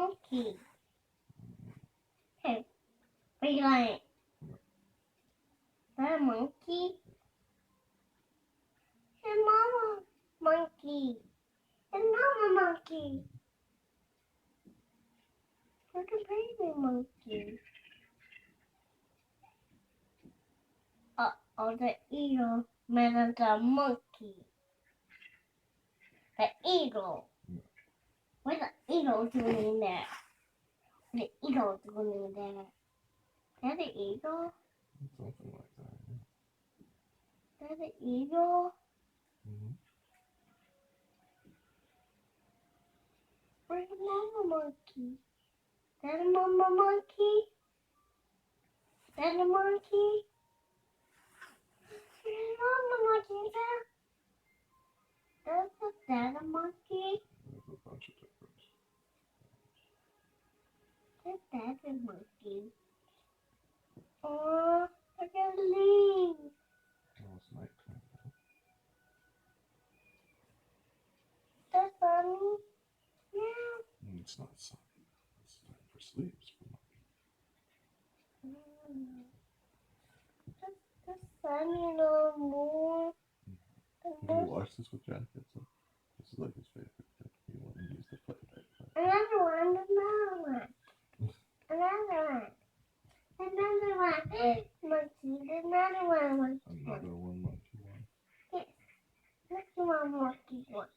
monkey. Hey, what are you like? Is that a monkey? Hey, mama, monkey. Hey, mama, monkey. Look at baby monkey. Oh, the eagle met the monkey. The eagle. What's the eagle doing in there? The eagle doing in there? Is that the eagle? Something like that. Is that the eagle? Mm-hmm. Where's the mama monkey? Is that a mama monkey? Is that a monkey? Where's the mama monkey there? Is that a monkey? There's a bunch of different. Is that a monkey? Oh, look at the leaves. Oh, it's nighttime now. That's funny. Yeah. It's not sun. It's time for sleep. The sun, you know, more. Have you watched this with Jack? This is like his favorite thing. He wanted to use the playback. Another one. Monkey, another one. Another one, monkey one. Yes, let's do one monkey one.